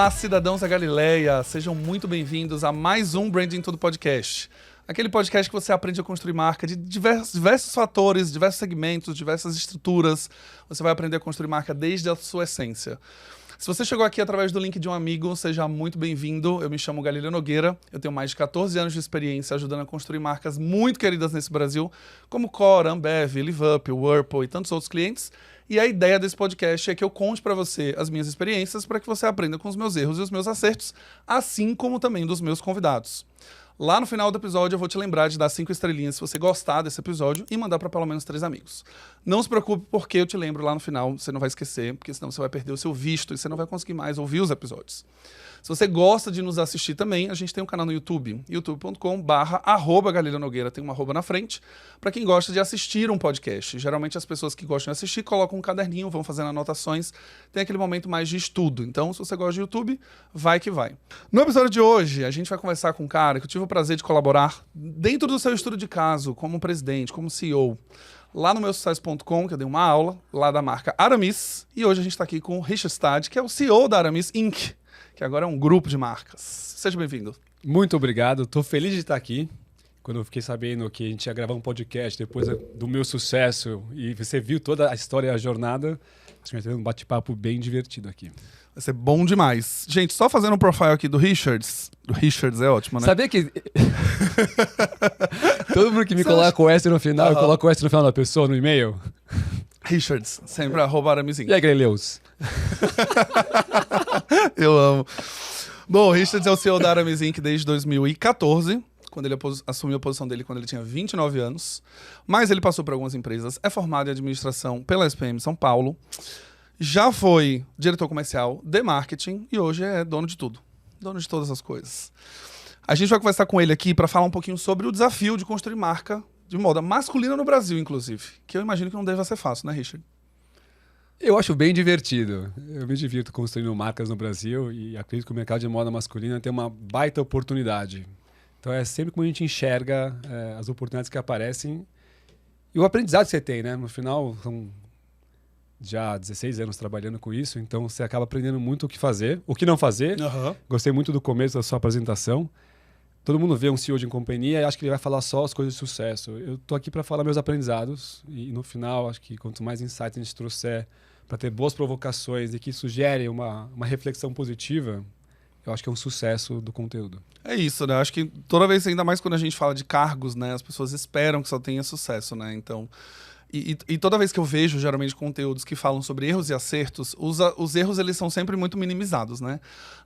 Olá, cidadãos da Galileia, sejam muito bem-vindos a mais um Branding Tudo Podcast. Aquele podcast que você aprende a construir marca de diversos fatores, diversos segmentos, diversas estruturas. Você vai aprender a construir marca desde a sua essência. Se você chegou aqui através do link de um amigo, seja muito bem-vindo. Eu me chamo Galileu Nogueira, eu tenho mais de 14 anos de experiência ajudando a construir marcas muito queridas nesse Brasil, como Cora, Ambev, LiveUp, Whirlpool e tantos outros clientes. E a ideia desse podcast é que eu conte para você as minhas experiências para que você aprenda com os meus erros e os meus acertos, assim como também dos meus convidados. Lá no final do episódio eu vou te lembrar de dar 5 estrelinhas se você gostar desse episódio e mandar para pelo menos 3 amigos. Não se preocupe porque eu te lembro lá no final, você não vai esquecer, porque senão você vai perder o seu visto e você não vai conseguir mais ouvir os episódios. Se você gosta de nos assistir também, a gente tem um canal no YouTube, youtube.com/Galileu Nogueira, tem uma arroba na frente, para quem gosta de assistir um podcast. Geralmente as pessoas que gostam de assistir colocam um caderninho, vão fazendo anotações, tem aquele momento mais de estudo. Então, se você gosta de YouTube, vai que vai. No episódio de hoje, a gente vai conversar com um cara que eu tive o prazer de colaborar dentro do seu estudo de caso, como presidente, como CEO, lá no meusucesso.com, que eu dei uma aula, lá da marca Aramis, e hoje a gente está aqui com o Richard Stade, que é o CEO da Aramis Inc., que agora é um grupo de marcas. Seja bem-vindo. Muito obrigado, estou feliz de estar aqui. Quando eu fiquei sabendo que a gente ia gravar um podcast depois do meu sucesso e você viu toda a história e a jornada, acho que vai ter um bate-papo bem divertido aqui. Vai ser bom demais. Gente, só fazendo um profile aqui do Richards. Do Richards é ótimo, né? Sabia que todo mundo que me coloca o S no final, eu coloco o S no final da pessoa no e-mail? Richards, sempre @Aramizinho. E aí, Galileus? Eu amo. Bom, o Richards é o CEO da Aramis Inc. desde 2014, quando ele assumiu a posição dele quando ele tinha 29 anos. Mas ele passou por algumas empresas, é formado em administração pela SPM São Paulo, já foi diretor comercial de marketing e hoje é dono de tudo. Dono de todas as coisas. A gente vai conversar com ele aqui para falar um pouquinho sobre o desafio de construir marca de moda masculina no Brasil, inclusive. Que eu imagino que não deva ser fácil, né, Richard? Eu acho bem divertido. Eu me divirto construindo marcas no Brasil e acredito que o mercado de moda masculina tem uma baita oportunidade. Então é sempre como a gente enxerga as oportunidades que aparecem e o aprendizado que você tem, né? No final, são já 16 anos trabalhando com isso, então você acaba aprendendo muito o que fazer, o que não fazer. Uhum. Gostei muito do começo da sua apresentação. Todo mundo vê um CEO de companhia e acha que ele vai falar só as coisas de sucesso. Eu tô aqui para falar meus aprendizados e no final, acho que quanto mais insights a gente trouxer para ter boas provocações e que sugerem uma reflexão positiva, eu acho que é um sucesso do conteúdo. É isso, né? Acho que toda vez, ainda mais quando a gente fala de cargos, né? As pessoas esperam que só tenha sucesso, né? Então, e toda vez que eu vejo, geralmente, conteúdos que falam sobre erros e acertos, os erros, eles são sempre muito minimizados, né?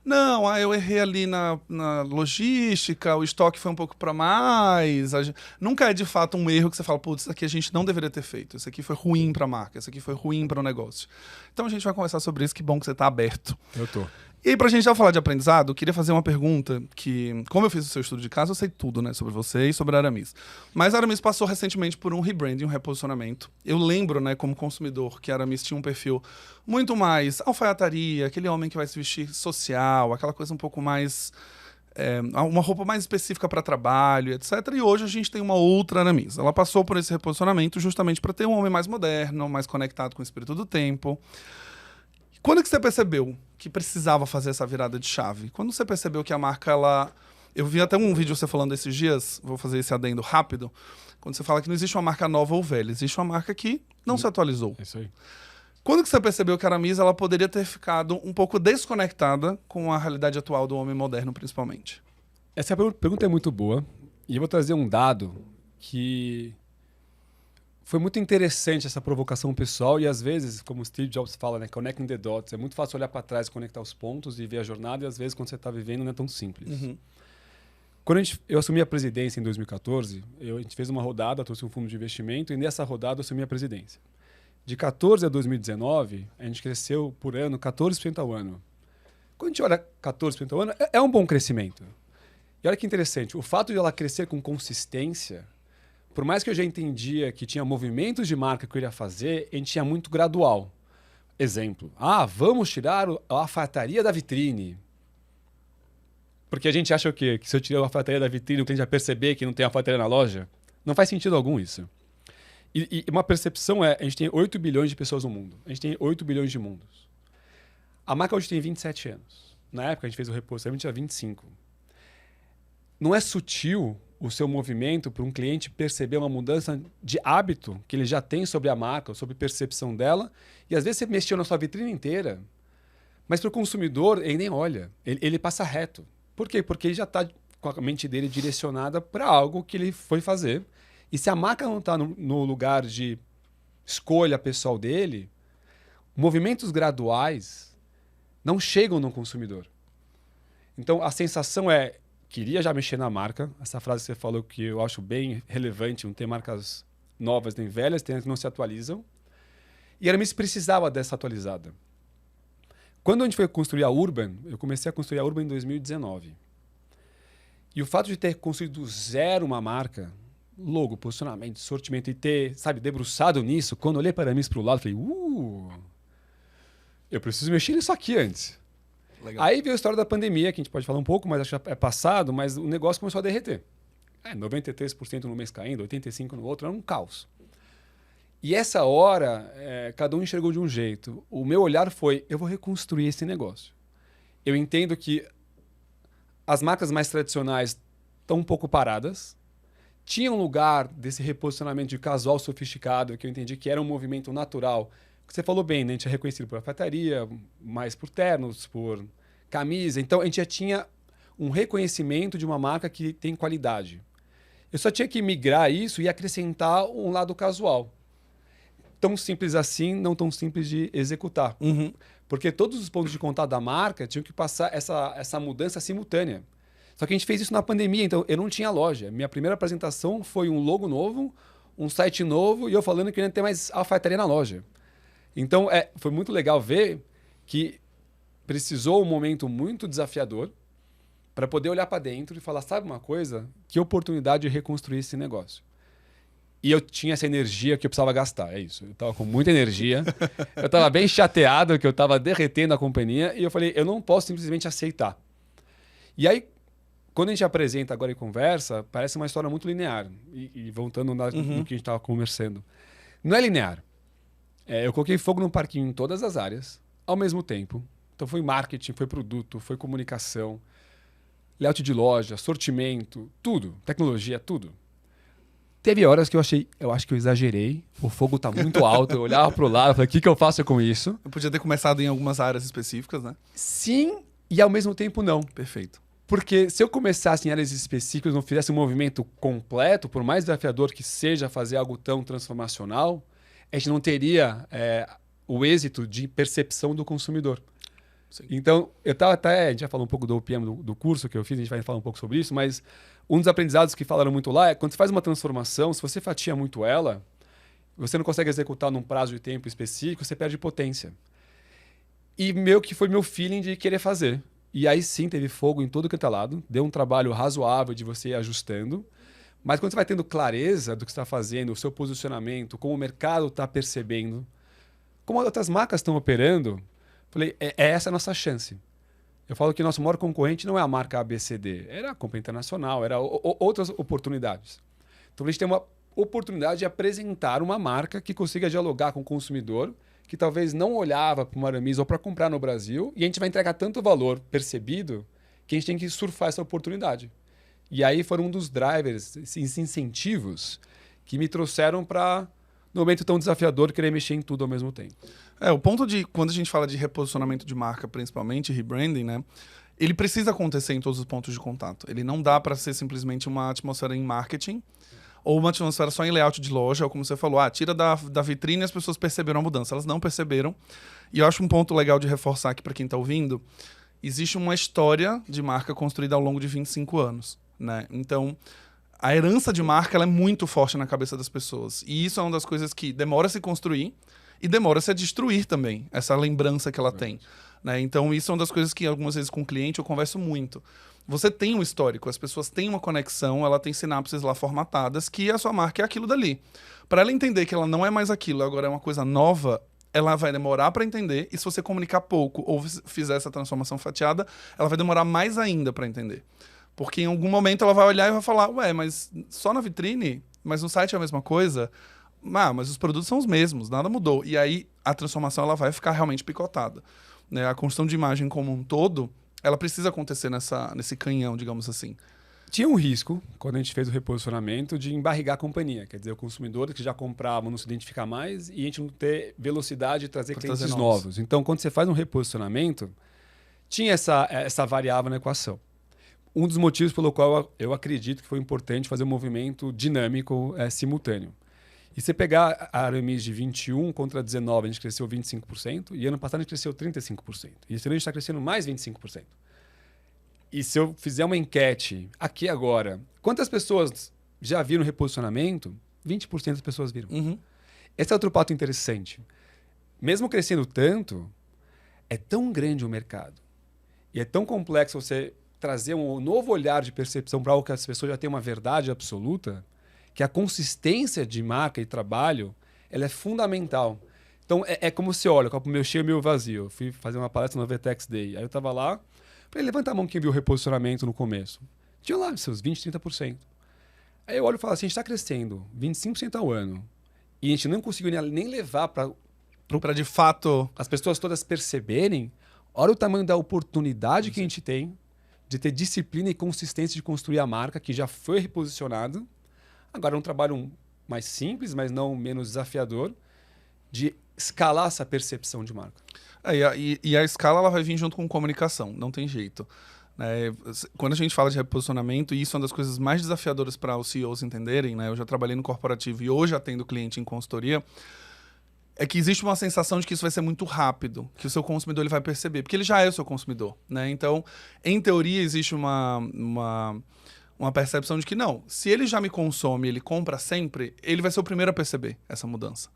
Não, eu errei ali na logística, o estoque foi um pouco para mais. Nunca é, de fato, um erro que você fala, putz, isso aqui a gente não deveria ter feito. Isso aqui foi ruim para a marca, isso aqui foi ruim para o negócio. Então, a gente vai conversar sobre isso. Que bom que você está aberto. Eu tô. E pra gente já falar de aprendizado, eu queria fazer uma pergunta que, como eu fiz o seu estudo de caso, eu sei tudo, né, sobre você e sobre a Aramis. Mas a Aramis passou recentemente por um rebranding, um reposicionamento. Eu lembro, né, como consumidor, que a Aramis tinha um perfil muito mais alfaiataria, aquele homem que vai se vestir social, aquela coisa um pouco mais... uma roupa mais específica para trabalho, etc. E hoje a gente tem uma outra Aramis. Ela passou por esse reposicionamento justamente para ter um homem mais moderno, mais conectado com o espírito do tempo. Quando que você percebeu que precisava fazer essa virada de chave? Quando você percebeu que a marca, ela... Eu vi até um vídeo você falando esses dias, vou fazer esse adendo rápido, quando você fala que não existe uma marca nova ou velha, existe uma marca que não se atualizou. É isso aí. Quando que você percebeu que a Aramis, ela poderia ter ficado um pouco desconectada com a realidade atual do homem moderno, principalmente? Essa pergunta é muito boa e eu vou trazer um dado que... Foi muito interessante essa provocação pessoal e às vezes, como o Steve Jobs fala, né, connecting the dots. É muito fácil olhar para trás, conectar os pontos e ver a jornada e às vezes quando você está vivendo não é tão simples. Uhum. Quando eu assumi a presidência em 2014, a gente fez uma rodada, trouxe um fundo de investimento e nessa rodada eu assumi a presidência. De 14 a 2019, a gente cresceu por ano 14% ao ano. Quando a gente olha 14% ao ano, é um bom crescimento. E olha que interessante, o fato de ela crescer com consistência... Por mais que eu já entendia que tinha movimentos de marca que eu iria fazer, a gente tinha muito gradual. Exemplo, vamos tirar a alfaiataria da vitrine. Porque a gente acha o quê? Que se eu tirar a alfaiataria da vitrine, o cliente vai perceber que não tem alfaiataria na loja? Não faz sentido algum isso. E uma percepção a gente tem 8 bilhões de pessoas no mundo. A gente tem 8 bilhões de mundos. A marca hoje tem 27 anos. na época a gente fez o reposicionamento dia 25. Não é sutil o seu movimento para um cliente perceber uma mudança de hábito que ele já tem sobre a marca, sobre a percepção dela, e às vezes você mexeu na sua vitrine inteira, mas para o consumidor ele nem olha, ele passa reto. Por quê? Porque ele já está com a mente dele direcionada para algo que ele foi fazer, e se a marca não está no lugar de escolha pessoal dele, movimentos graduais não chegam no consumidor. Então, a sensação é, queria já mexer na marca, essa frase que você falou que eu acho bem relevante, não tem marcas novas nem velhas, tem as que não se atualizam, e a Aramis precisava dessa atualizada. Quando a gente foi construir a Urban, eu comecei a construir a Urban em 2019. E o fato de ter construído do zero uma marca, logo, posicionamento, sortimento, e ter, debruçado nisso, quando eu olhei para a Aramis para o lado, falei, eu preciso mexer nisso aqui antes. Legal. Aí veio a história da pandemia, que a gente pode falar um pouco, mas acho que é passado, mas o negócio começou a derreter. 93% no mês caindo, 85% no outro, era um caos. E essa hora, cada um enxergou de um jeito. O meu olhar foi, eu vou reconstruir esse negócio. Eu entendo que as marcas mais tradicionais estão um pouco paradas. Tinha um lugar desse reposicionamento de casual sofisticado, que eu entendi que era um movimento natural. Você falou bem, né? A gente é reconhecido por alfaiataria, mais por ternos, por camisa. Então, a gente já tinha um reconhecimento de uma marca que tem qualidade. Eu só tinha que migrar isso e acrescentar um lado casual. Tão simples assim, não tão simples de executar. Uhum. Porque todos os pontos de contato da marca tinham que passar essa mudança simultânea. Só que a gente fez isso na pandemia, então eu não tinha loja. Minha primeira apresentação foi um logo novo, um site novo e eu falando que não ia ter mais alfaiataria na loja. Então, foi muito legal ver que precisou um momento muito desafiador para poder olhar para dentro e falar, sabe uma coisa? Que oportunidade de reconstruir esse negócio. E eu tinha essa energia que eu precisava gastar, é isso. Eu estava com muita energia, eu estava bem chateado que eu estava derretendo a companhia e eu falei, eu não posso simplesmente aceitar. E aí, quando a gente apresenta agora e conversa, parece uma história muito linear. E voltando no que a gente estava conversando. Não é linear. Eu coloquei fogo no parquinho em todas as áreas, ao mesmo tempo. Então foi marketing, foi produto, foi comunicação, layout de loja, sortimento, tudo, tecnologia, tudo. Teve horas que eu acho que eu exagerei, o fogo está muito alto, eu olhava para o lado e falei, o que eu faço com isso? Eu podia ter começado em algumas áreas específicas, né? Sim, e ao mesmo tempo não. Perfeito. Porque se eu começasse em áreas específicas, não fizesse um movimento completo, por mais desafiador que seja fazer algo tão transformacional, a gente não teria o êxito de percepção do consumidor. Sim. Então, eu estava até... A gente já falou um pouco do OPM do curso que eu fiz, a gente vai falar um pouco sobre isso, mas um dos aprendizados que falaram muito lá é quando você faz uma transformação, se você fatia muito ela, você não consegue executar num prazo de tempo específico, você perde potência. E meio que foi meu feeling de querer fazer. E aí sim, teve fogo em todo que é lado, deu um trabalho razoável de você ir ajustando. Mas quando você vai tendo clareza do que você está fazendo, o seu posicionamento, como o mercado está percebendo, como outras marcas estão operando, falei, essa a nossa chance. Eu falo que nosso maior concorrente não é a marca ABCD, era a Companhia Internacional, era outras oportunidades. Então a gente tem uma oportunidade de apresentar uma marca que consiga dialogar com o consumidor, que talvez não olhava para uma Aramis ou para comprar no Brasil, e a gente vai entregar tanto valor percebido que a gente tem que surfar essa oportunidade. E aí foram um dos drivers, esses incentivos, que me trouxeram para, no momento tão desafiador, querer mexer em tudo ao mesmo tempo. O ponto de, quando a gente fala de reposicionamento de marca, principalmente, rebranding, né? Ele precisa acontecer em todos os pontos de contato. Ele não dá para ser simplesmente uma atmosfera em marketing ou uma atmosfera só em layout de loja, ou como você falou, tira da vitrine e as pessoas perceberam a mudança. Elas não perceberam. E eu acho um ponto legal de reforçar aqui para quem está ouvindo, existe uma história de marca construída ao longo de 25 anos. Né? Então, a herança de marca ela é muito forte na cabeça das pessoas. E isso é uma das coisas que demora a se construir e demora a se destruir também, essa lembrança que ela tem. Né? Então, isso é uma das coisas que algumas vezes com o cliente eu converso muito. Você tem um histórico, as pessoas têm uma conexão, ela tem sinapses lá formatadas, que a sua marca é aquilo dali. Para ela entender que ela não é mais aquilo, agora é uma coisa nova, ela vai demorar para entender, e se você comunicar pouco ou fizer essa transformação fatiada, ela vai demorar mais ainda para entender. Porque em algum momento ela vai olhar e vai falar, mas só na vitrine? Mas no site é a mesma coisa? Mas os produtos são os mesmos, nada mudou. E aí a transformação ela vai ficar realmente picotada. Né? A construção de imagem como um todo, ela precisa acontecer nesse canhão, digamos assim. Tinha um risco, quando a gente fez o reposicionamento, de embarrigar a companhia. Quer dizer, o consumidor que já comprava não se identificar mais e a gente não ter velocidade de trazer clientes novos. Então, quando você faz um reposicionamento, tinha essa variável na equação. Um dos motivos pelo qual eu acredito que foi importante fazer um movimento dinâmico simultâneo. E você pegar a Aramis de 21 contra 19, a gente cresceu 25%, e ano passado a gente cresceu 35%. E esse ano a gente está crescendo mais 25%. E se eu fizer uma enquete aqui agora, quantas pessoas já viram reposicionamento? 20% das pessoas viram. Uhum. Esse é outro ponto interessante. Mesmo crescendo tanto, é tão grande o mercado. E é tão complexo você trazer um novo olhar de percepção para algo que as pessoas já têm uma verdade absoluta, que a consistência de marca e trabalho ela é fundamental. Então, é como você olha, copo meio cheio, meio vazio. Eu fui fazer uma palestra no VTEX Day. Aí eu estava lá, falei, levanta a mão quem viu o reposicionamento no começo. Tinha lá seus 20, 30%. Aí eu olho e falo assim, a gente está crescendo 25% ao ano. E a gente não conseguiu nem levar para de fato as pessoas todas perceberem. Olha o tamanho da oportunidade que a gente tem de ter disciplina e consistência de construir a marca que já foi reposicionada. Agora é um trabalho mais simples, mas não menos desafiador, de escalar essa percepção de marca. E a escala ela vai vir junto com comunicação, não tem jeito. Quando a gente fala de reposicionamento, e isso é uma das coisas mais desafiadoras para os CEOs entenderem, né? Eu já trabalhei no corporativo e hoje atendo cliente em consultoria, é que existe uma sensação de que isso vai ser muito rápido, que o seu consumidor ele vai perceber, porque ele já é o seu consumidor, né? Então, em teoria, existe uma percepção de que não, se ele já me consome, ele compra sempre, ele vai ser o primeiro a perceber essa mudança.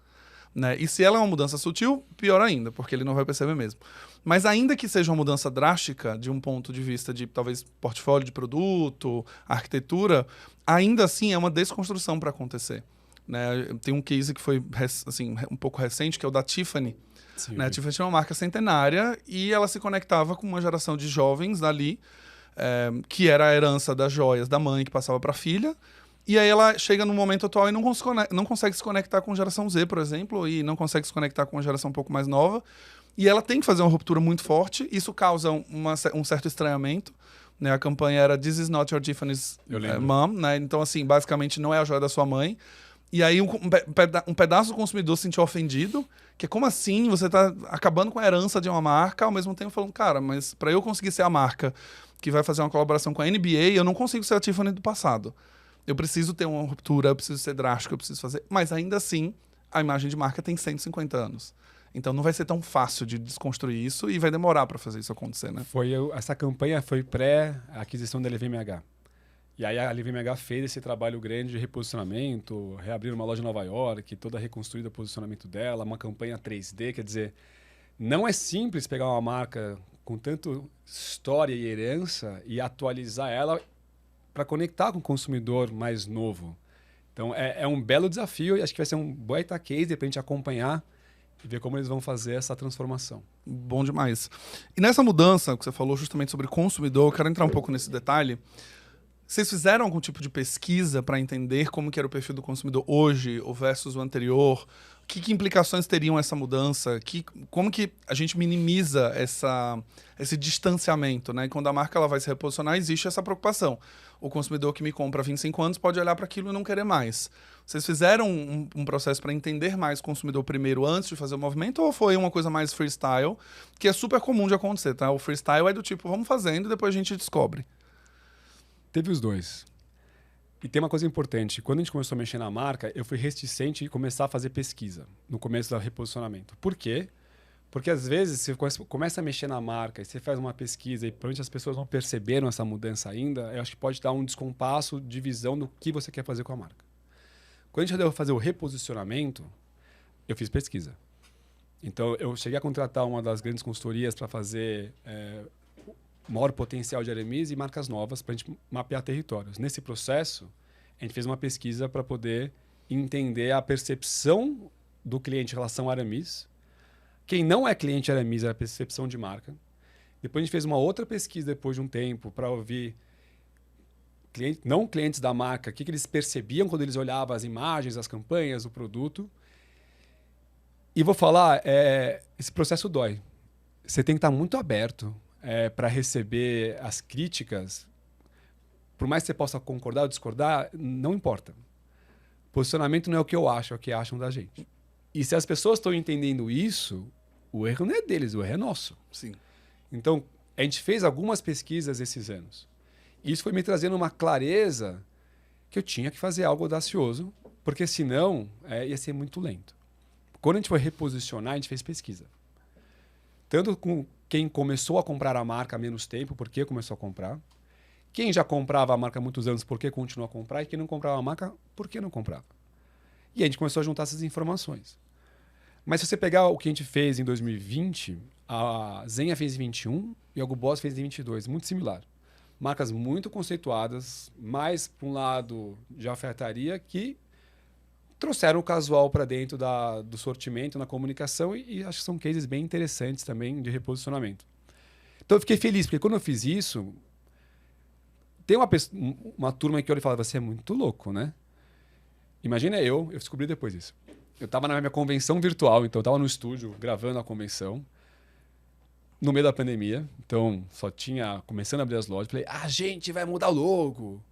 Né? E se ela é uma mudança sutil, pior ainda, porque ele não vai perceber mesmo. Mas ainda que seja uma mudança drástica, de um ponto de vista de talvez portfólio de produto, arquitetura, ainda assim é uma desconstrução para acontecer. Né? Tem um case que foi assim, um pouco recente, que é o da Tiffany. Né? A Tiffany é uma marca centenária e ela se conectava com uma geração de jovens dali, que era a herança das joias da mãe que passava para a filha. E aí ela chega no momento atual e não consegue se conectar com a geração Z, por exemplo, e não consegue se conectar com uma geração um pouco mais nova. E ela tem que fazer uma ruptura muito forte. Isso causa um certo estranhamento. Né? A campanha era This is not your Tiffany's mom. Né? Então, assim, basicamente não é a joia da sua mãe. E aí um pedaço do consumidor se sentiu ofendido, que é como assim você está acabando com a herança de uma marca, ao mesmo tempo falando, cara, mas para eu conseguir ser a marca que vai fazer uma colaboração com a NBA, eu não consigo ser a Tiffany do passado. Eu preciso ter uma ruptura, eu preciso ser drástico, eu preciso fazer... Mas ainda assim, a imagem de marca tem 150 anos. Então não vai ser tão fácil de desconstruir isso e vai demorar para fazer isso acontecer, né? Essa campanha foi pré-aquisição da LVMH. E aí a LVMH fez esse trabalho grande de reposicionamento, reabrir uma loja em Nova York, toda reconstruída o posicionamento dela, uma campanha 3D, quer dizer, não é simples pegar uma marca com tanto história e herança e atualizar ela para conectar com o consumidor mais novo. Então, é um belo desafio e acho que vai ser um baita case para a gente acompanhar e ver como eles vão fazer essa transformação. Bom demais. E nessa mudança que você falou justamente sobre consumidor, eu quero entrar um pouco nesse detalhe. Vocês fizeram algum tipo de pesquisa para entender como que era o perfil do consumidor hoje ou versus o anterior? Que implicações teriam essa mudança? Como que a gente minimiza esse distanciamento? Né? Quando a marca ela vai se reposicionar, existe essa preocupação. O consumidor que me compra há 25 anos pode olhar para aquilo e não querer mais. Vocês fizeram um processo para entender mais o consumidor primeiro antes de fazer o movimento ou foi uma coisa mais freestyle, que é super comum de acontecer, tá? O freestyle é do tipo, vamos fazendo e depois a gente descobre. Teve os dois. E tem uma coisa importante. Quando a gente começou a mexer na marca, eu fui reticente em começar a fazer pesquisa no começo do reposicionamento. Por quê? Porque às vezes você começa a mexer na marca e você faz uma pesquisa e provavelmente as pessoas não perceberam essa mudança ainda, eu acho que pode dar um descompasso de visão do que você quer fazer com a marca. Quando a gente deu fazer o reposicionamento, eu fiz pesquisa. Então eu cheguei a contratar uma das grandes consultorias para fazer maior potencial de Aramis e marcas novas para a gente mapear territórios. Nesse processo, a gente fez uma pesquisa para poder entender a percepção do cliente em relação a Aramis. Quem não é cliente Aramis é a percepção de marca. Depois a gente fez uma outra pesquisa depois de um tempo para ouvir não clientes da marca, o que eles percebiam quando eles olhavam as imagens, as campanhas, o produto. E vou falar, esse processo dói. Você tem que estar muito aberto para receber as críticas, por mais que você possa concordar ou discordar, não importa. Posicionamento não é o que eu acho, é o que acham da gente. E se as pessoas estão entendendo isso, o erro não é deles, o erro é nosso. Sim. Então, a gente fez algumas pesquisas esses anos. E isso foi me trazendo uma clareza que eu tinha que fazer algo audacioso, porque senão ia ser muito lento. Quando a gente foi reposicionar, a gente fez pesquisa. Tanto com quem começou a comprar a marca há menos tempo, por que começou a comprar. Quem já comprava a marca há muitos anos, por que continuou a comprar? E quem não comprava a marca, por que não comprava? E a gente começou a juntar essas informações. Mas se você pegar o que a gente fez em 2020, a Zenha fez em 21 e a Hugo Boss fez em 22, muito similar. Marcas muito conceituadas, mais para um lado de alfaiataria, que trouxeram o casual para dentro do sortimento, na comunicação, e acho que são cases bem interessantes também de reposicionamento. Então eu fiquei feliz, porque quando eu fiz isso, tem uma turma que olha e fala, você é muito louco, né? Imagina eu descobri depois isso. Eu estava na minha convenção virtual, então eu estava no estúdio gravando a convenção, no meio da pandemia, então só tinha começando a abrir as lojas. Falei, a gente vai mudar o logo,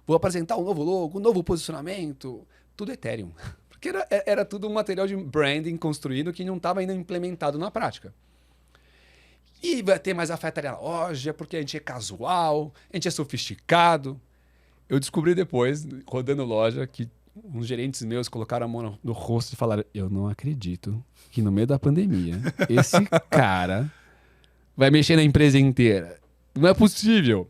vou apresentar um novo logo, um novo posicionamento, tudo Ethereum. Porque era tudo um material de branding construído que não estava ainda implementado na prática. E vai ter mais alfaiataria na loja, porque a gente é casual, a gente é sofisticado. Eu descobri depois, rodando loja, que uns gerentes meus colocaram a mão no rosto e falaram, eu não acredito que no meio da pandemia esse cara vai mexer na empresa inteira. Não é possível.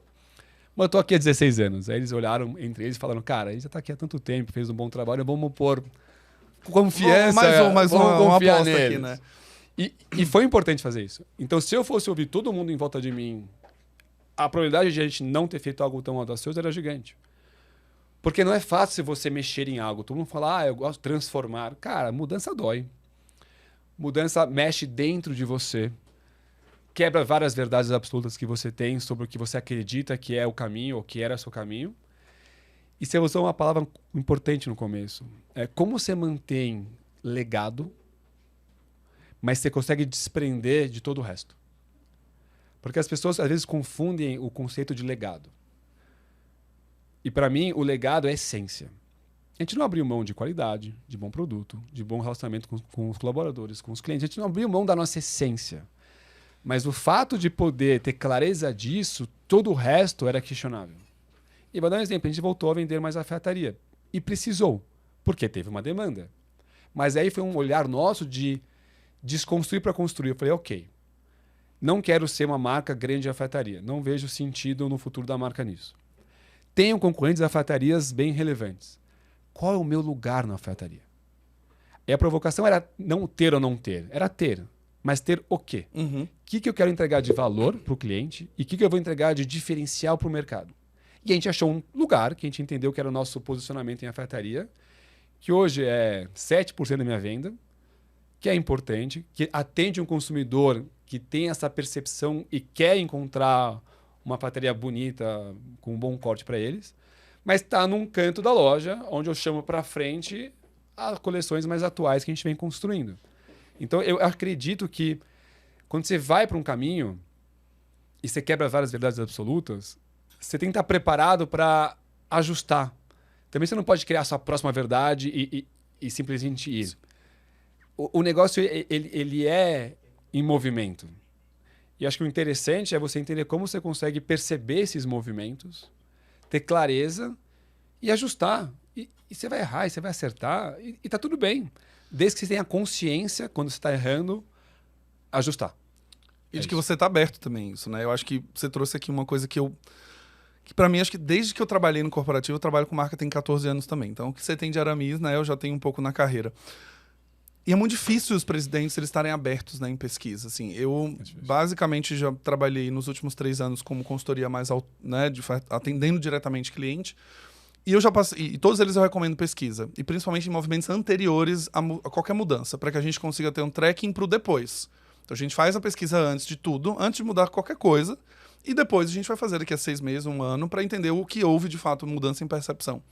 Mas eu tô aqui há 16 anos. Aí eles olharam entre eles e falaram, cara, ele já tá aqui há tanto tempo, fez um bom trabalho, vamos pôr confiança. Mais uma aposta neles. aqui, né? E foi importante fazer isso. Então, se eu fosse ouvir todo mundo em volta de mim, a probabilidade de a gente não ter feito algo tão audacioso era gigante. Porque não é fácil você mexer em algo. Todo mundo fala, eu gosto de transformar. Cara, mudança dói. Mudança mexe dentro de você. Quebra várias verdades absolutas que você tem sobre o que você acredita que é o caminho ou que era o seu caminho. E você usou uma palavra importante no começo. É como você mantém legado, mas você consegue desprender de todo o resto. Porque as pessoas, às vezes, confundem o conceito de legado. E, para mim, o legado é essência. A gente não abriu mão de qualidade, de bom produto, de bom relacionamento com os colaboradores, com os clientes. A gente não abriu mão da nossa essência. Mas o fato de poder ter clareza disso, todo o resto era questionável. E vou dar um exemplo. A gente voltou a vender mais alfaiataria. E precisou, porque teve uma demanda. Mas aí foi um olhar nosso de desconstruir para construir. Eu falei, ok, não quero ser uma marca grande de alfaiataria. Não vejo sentido no futuro da marca nisso. Tenho concorrentes de alfaiatarias bem relevantes. Qual é o meu lugar na alfaiataria? E a provocação era não ter ou não ter. Era ter. Mas ter o quê? O que eu quero entregar de valor para o cliente e o que eu vou entregar de diferencial para o mercado? E a gente achou um lugar que a gente entendeu que era o nosso posicionamento em alfaiataria, que hoje é 7% da minha venda, que é importante, que atende um consumidor que tem essa percepção e quer encontrar uma alfaiataria bonita, com um bom corte para eles, mas está num canto da loja, onde eu chamo para frente as coleções mais atuais que a gente vem construindo. Então, eu acredito que quando você vai para um caminho e você quebra várias verdades absolutas, você tem que estar preparado para ajustar. Também você não pode criar a sua próxima verdade e simplesmente ir. O negócio, ele é em movimento. E acho que o interessante é você entender como você consegue perceber esses movimentos, ter clareza e ajustar. E você vai errar, e você vai acertar, e está tudo bem. Desde que você tenha consciência, quando você está errando, ajustar. E de que você está aberto também, isso, né? Eu acho que você trouxe aqui uma coisa que para mim, acho que desde que eu trabalhei no corporativo, eu trabalho com marca tem 14 anos também. Então, o que você tem de Aramis, né? Eu já tenho um pouco na carreira. E é muito difícil os presidentes eles estarem abertos, né, em pesquisa. Assim, eu basicamente já trabalhei nos últimos 3 anos como consultoria mais, né, atendendo diretamente cliente. E eu já passei, e todos eles eu recomendo pesquisa. E principalmente em movimentos anteriores a qualquer mudança, para que a gente consiga ter um tracking para o depois. Então a gente faz a pesquisa antes de tudo, antes de mudar qualquer coisa. E depois a gente vai fazer daqui a 6 meses, 1 ano, para entender o que houve de fato, mudança em percepção.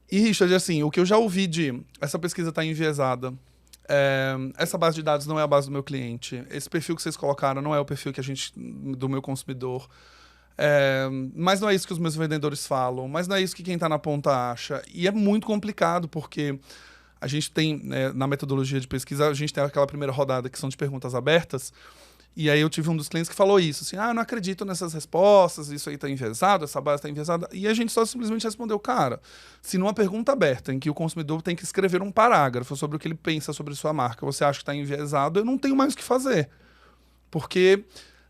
E, Richard, assim, o que eu já ouvi essa pesquisa está enviesada, Essa base de dados não é a base do meu cliente. Esse perfil que vocês colocaram não é o perfil do meu consumidor. Mas não é isso que os meus vendedores falam, mas não é isso que quem está na ponta acha. E é muito complicado, porque a gente tem, né, na metodologia de pesquisa, a gente tem aquela primeira rodada que são de perguntas abertas, e aí eu tive um dos clientes que falou isso, assim, eu não acredito nessas respostas, isso aí está enviesado, essa base está enviesada, e a gente só simplesmente respondeu, cara, se numa pergunta aberta, em que o consumidor tem que escrever um parágrafo sobre o que ele pensa sobre sua marca, você acha que está enviesado, eu não tenho mais o que fazer. Porque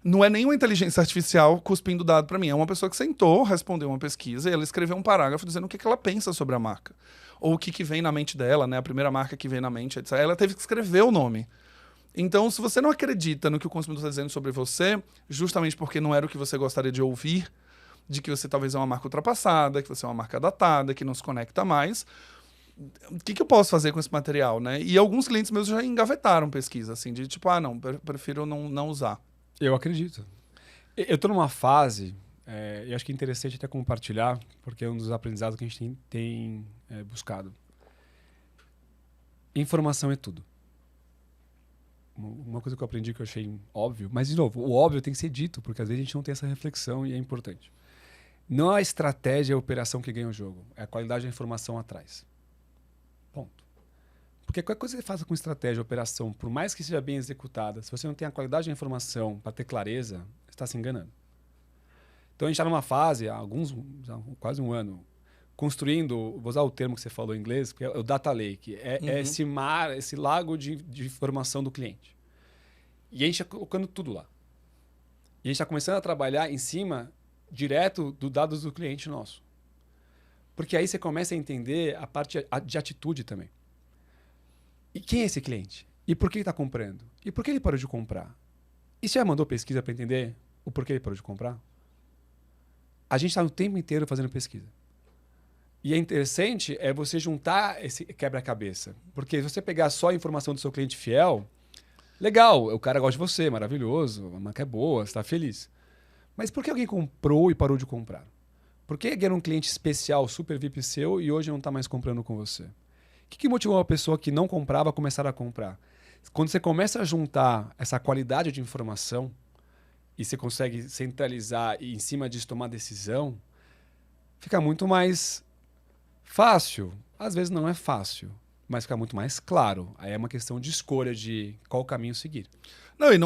não é nenhuma inteligência artificial cuspindo dado para mim. É uma pessoa que sentou, respondeu uma pesquisa e ela escreveu um parágrafo dizendo o que ela pensa sobre a marca. Ou o que vem na mente dela, né? A primeira marca que vem na mente, etc. Ela teve que escrever o nome. Então, se você não acredita no que o consumidor está dizendo sobre você, justamente porque não era o que você gostaria de ouvir, de que você talvez é uma marca ultrapassada, que você é uma marca datada, que não se conecta mais, o que eu posso fazer com esse material, né? E alguns clientes meus já engavetaram pesquisa, assim, de tipo, não, prefiro não usar. Eu acredito. Eu estou numa fase, e acho que é interessante até compartilhar, porque é um dos aprendizados que a gente tem buscado. Informação é tudo. Uma coisa que eu aprendi que eu achei óbvio, mas, de novo, o óbvio tem que ser dito, porque às vezes a gente não tem essa reflexão e é importante. Não é a estratégia e a operação que ganha o jogo, é a qualidade da informação atrás. Ponto. Porque qualquer coisa que você faça com estratégia, operação, por mais que seja bem executada, se você não tem a qualidade da informação para ter clareza, você está se enganando. Então a gente está numa fase, há quase um ano, construindo, vou usar o termo que você falou em inglês, que é o data lake, é esse mar, esse lago de informação do cliente. E a gente está colocando tudo lá. E a gente está começando a trabalhar em cima, direto, dos dados do cliente nosso. Porque aí você começa a entender a parte de atitude também. E quem é esse cliente? E por que ele está comprando? E por que ele parou de comprar? E você já mandou pesquisa para entender o porquê ele parou de comprar? A gente está o tempo inteiro fazendo pesquisa. E é interessante você juntar esse quebra-cabeça. Porque se você pegar só a informação do seu cliente fiel, legal, o cara gosta de você, maravilhoso, a marca é boa, você está feliz. Mas por que alguém comprou e parou de comprar? Por que era um cliente especial, super VIP seu, e hoje não está mais comprando com você? O que motivou uma pessoa que não comprava a começar a comprar? Quando você começa a juntar essa qualidade de informação e você consegue centralizar e em cima disso tomar decisão, fica muito mais fácil. Às vezes não é fácil, mas fica muito mais claro. Aí é uma questão de escolha de qual caminho seguir.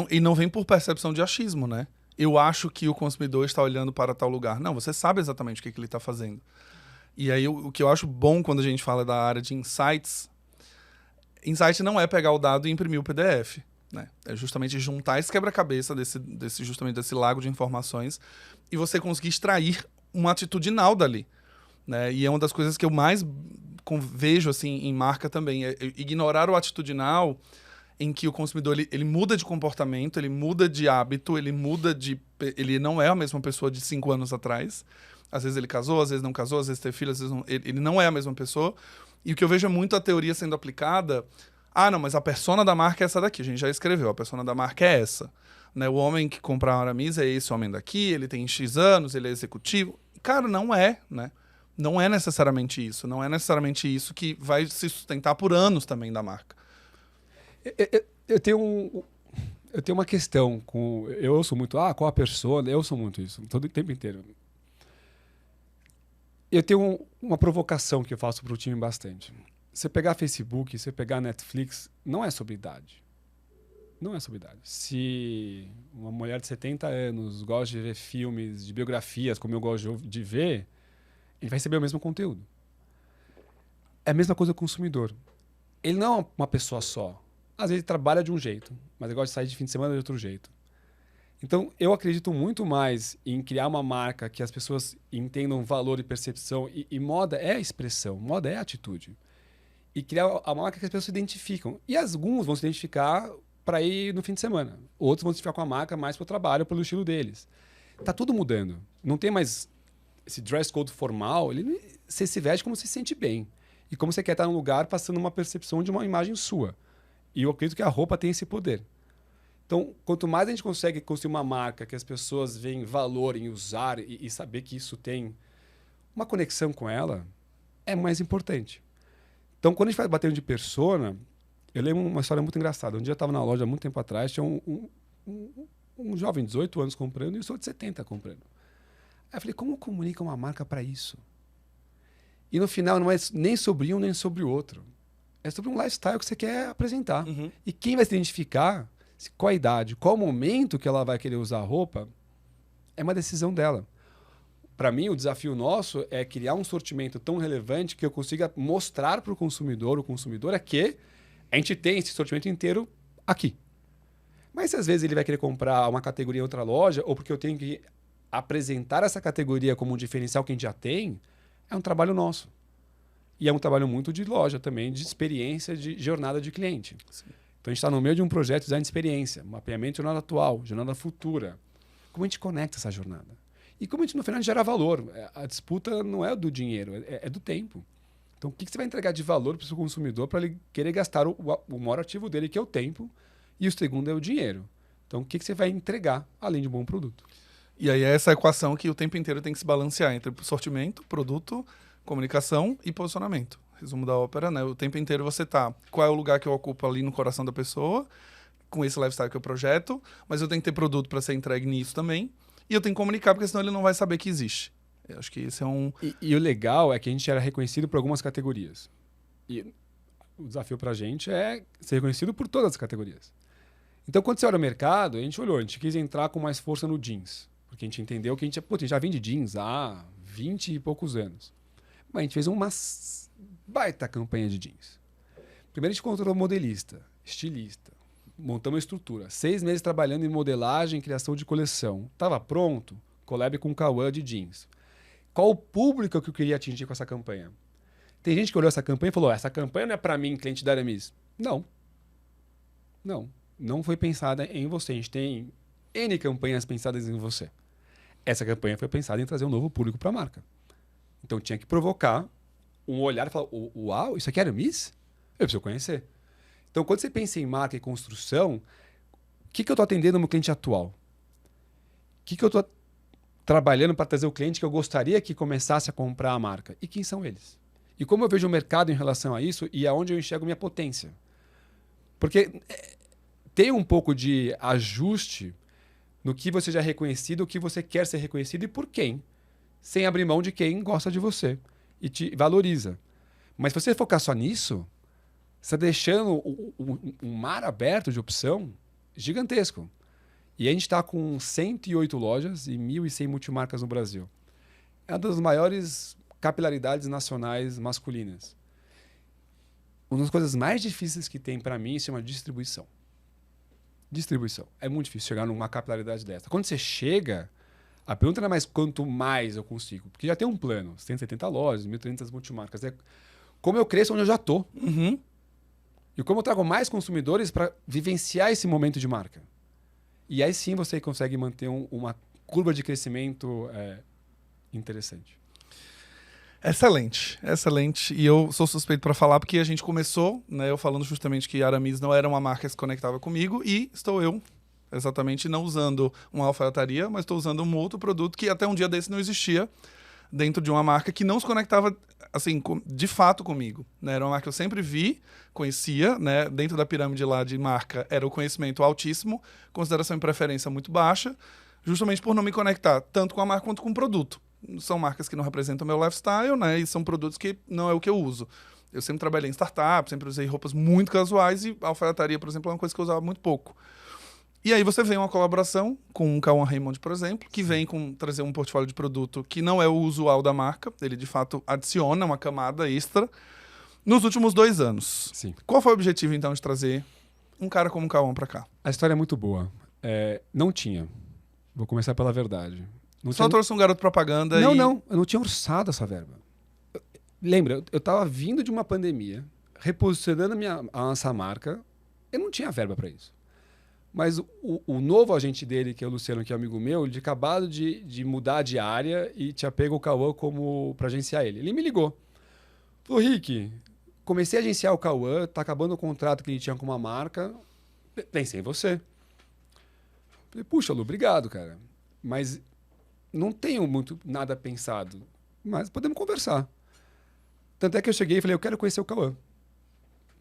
E não vem por percepção de achismo, né? Eu acho que o consumidor está olhando para tal lugar. Não, você sabe exatamente o que ele está fazendo. E aí o que eu acho bom quando a gente fala da área de insights, insight não é pegar o dado e imprimir o PDF, né? É justamente juntar esse quebra-cabeça justamente desse lago de informações e você conseguir extrair uma atitudinal dali, né? E é uma das coisas que eu mais vejo assim, em marca também, é ignorar o atitudinal em que o consumidor ele muda de comportamento, ele muda de hábito, ele não é a mesma pessoa de 5 anos atrás. Às vezes ele casou, às vezes não casou, às vezes teve filho, às vezes não, ele não é a mesma pessoa. E o que eu vejo é muito a teoria sendo aplicada. Não, mas a persona da marca é essa daqui. A gente já escreveu, a persona da marca é essa. Né? O homem que compra a Aramis é esse homem daqui, ele tem X anos, ele é executivo. Cara, não é, né? Não é necessariamente isso. Não é necessariamente isso que vai se sustentar por anos também da marca. Eu tenho uma questão com... Eu ouço muito, qual a persona? Eu ouço muito isso, todo o tempo inteiro. Eu tenho uma provocação que eu faço para o time bastante. Você pegar Facebook, você pegar Netflix, não é sobre idade. Não é sobre idade. Se uma mulher de 70 anos gosta de ver filmes, de biografias, como eu gosto de ver, ele vai receber o mesmo conteúdo. É a mesma coisa com o consumidor. Ele não é uma pessoa só. Às vezes ele trabalha de um jeito, mas ele gosta de sair de fim de semana de outro jeito. Então, eu acredito muito mais em criar uma marca que as pessoas entendam valor e percepção. E moda é expressão, moda é atitude. E criar a marca que as pessoas se identificam. E alguns vão se identificar para ir no fim de semana. Outros vão se identificar com a marca mais para o trabalho, pelo estilo deles. Tá tudo mudando. Não tem mais esse dress code formal. Você se veste como você se sente bem. E como você quer estar num lugar passando uma percepção de uma imagem sua. E eu acredito que a roupa tem esse poder. Então, quanto mais a gente consegue construir uma marca que as pessoas veem valor em usar e saber que isso tem uma conexão com ela, é mais importante. Então, quando a gente vai batendo de persona, Eu lembro uma história muito engraçada. Um dia eu estava na loja, muito tempo atrás, tinha um jovem de 18 anos comprando e eu sou de 70 comprando. Aí eu falei, como comunica uma marca para isso? E no final não é nem sobre um nem sobre o outro. É sobre um lifestyle que você quer apresentar. Uhum. E quem vai se identificar, qual a idade, qual o momento que ela vai querer usar a roupa, é uma decisão dela. Para mim, o desafio nosso é criar um sortimento tão relevante que eu consiga mostrar para o consumidor que a gente tem esse sortimento inteiro aqui. Mas se às vezes ele vai querer comprar uma categoria em outra loja, ou porque eu tenho que apresentar essa categoria como um diferencial que a gente já tem, é um trabalho nosso. E é um trabalho muito de loja também, de experiência, de jornada de cliente. Sim. Então a gente está no meio de um projeto de design de experiência, mapeamento de jornada atual, jornada futura. Como a gente conecta essa jornada? E como a gente, no final, gera valor. A disputa não é do dinheiro, é do tempo. Então, o que você vai entregar de valor para o seu consumidor para ele querer gastar o maior ativo dele, que é o tempo, e o segundo é o dinheiro. Então, o que você vai entregar, além de um bom produto? E aí é essa equação que o tempo inteiro tem que se balancear entre sortimento, produto, comunicação e posicionamento. Resumo da ópera, né? O tempo inteiro você tá, qual é o lugar que eu ocupo ali no coração da pessoa, com esse lifestyle que eu projeto, mas eu tenho que ter produto para ser entregue nisso também, e eu tenho que comunicar, porque senão ele não vai saber que existe. Eu acho que esse é um... E o legal é que a gente era reconhecido por algumas categorias. E o desafio pra gente é ser reconhecido por todas as categorias. Então, quando você olha o mercado, a gente quis entrar com mais força no jeans. Porque a gente entendeu que a gente já vende jeans há 20 e poucos anos. Mas a gente fez uma baita campanha de jeans. Primeiro a gente contratou modelista, estilista, montamos uma estrutura. 6 meses trabalhando em modelagem, criação de coleção. Estava pronto, collab com o Cauã de jeans. Qual o público que eu queria atingir com essa campanha? Tem gente que olhou essa campanha e falou, essa campanha não é para mim, cliente da Aramis. Não. Não foi pensada em você. A gente tem N campanhas pensadas em você. Essa campanha foi pensada em trazer um novo público para a marca. Então tinha que provocar um olhar e falar, uau, isso aqui é Aramis? Eu preciso conhecer. Então quando você pensa em marca e construção, o que eu estou atendendo no meu cliente atual? O que eu estou trabalhando para trazer o cliente que eu gostaria que começasse a comprar a marca? E quem são eles? E como eu vejo o mercado em relação a isso e aonde eu enxergo minha potência? Porque tem um pouco de ajuste no que você já é reconhecido, o que você quer ser reconhecido e por quem. Sem abrir mão de quem gosta de você e te valoriza. Mas se você focar só nisso, você está deixando um mar aberto de opção gigantesco. E a gente está com 108 lojas e 1.100 multimarcas no Brasil. É uma das maiores capilaridades nacionais masculinas. Uma das coisas mais difíceis que tem para mim se chama distribuição. Distribuição. É muito difícil chegar numa capilaridade dessa. Quando você chega, a pergunta não é mais quanto mais eu consigo, porque já tem um plano. 170 lojas, 1.300 multimarcas. É como eu cresço onde eu já estou. Uhum. E como eu trago mais consumidores para vivenciar esse momento de marca. E aí sim você consegue manter uma curva de crescimento interessante. Excelente, excelente. E eu sou suspeito para falar porque a gente começou, né, eu falando justamente que a Aramis não era uma marca que se conectava comigo e estou eu, exatamente, não usando uma alfaiataria, mas estou usando um outro produto que até um dia desse não existia dentro de uma marca que não se conectava, assim, de fato comigo. Né? Era uma marca que eu sempre vi, conhecia, né? Dentro da pirâmide lá de marca era o conhecimento altíssimo, consideração e preferência muito baixa, justamente por não me conectar tanto com a marca quanto com o produto. São marcas que não representam o meu lifestyle, né? E são produtos que não é o que eu uso. Eu sempre trabalhei em startup, sempre usei roupas muito casuais e alfaiataria, por exemplo, é uma coisa que eu usava muito pouco. E aí você vem uma colaboração com o Cauã Raymond, por exemplo, que vem trazer um portfólio de produto que não é o usual da marca. Ele, de fato, adiciona uma camada extra nos últimos 2 anos. Sim. Qual foi o objetivo, então, de trazer um cara como o Cauã para cá? A história é muito boa. Não tinha. Vou começar pela verdade. Só trouxe um garoto propaganda Não, eu não tinha orçado essa verba. Lembra, eu estava vindo de uma pandemia, reposicionando a nossa marca, eu não tinha verba para isso. Mas o novo agente dele, que é o Luciano, que é amigo meu, ele tinha acabado de mudar de área e tinha pego o Cauã para agenciar ele. Ele me ligou. Falou, Rick, comecei a agenciar o Cauã, tá acabando o contrato que ele tinha com uma marca, pensei em você. Falei, puxa, Lu, obrigado, cara. Mas não tenho muito nada pensado, mas podemos conversar. Tanto é que eu cheguei e falei, eu quero conhecer o Cauã.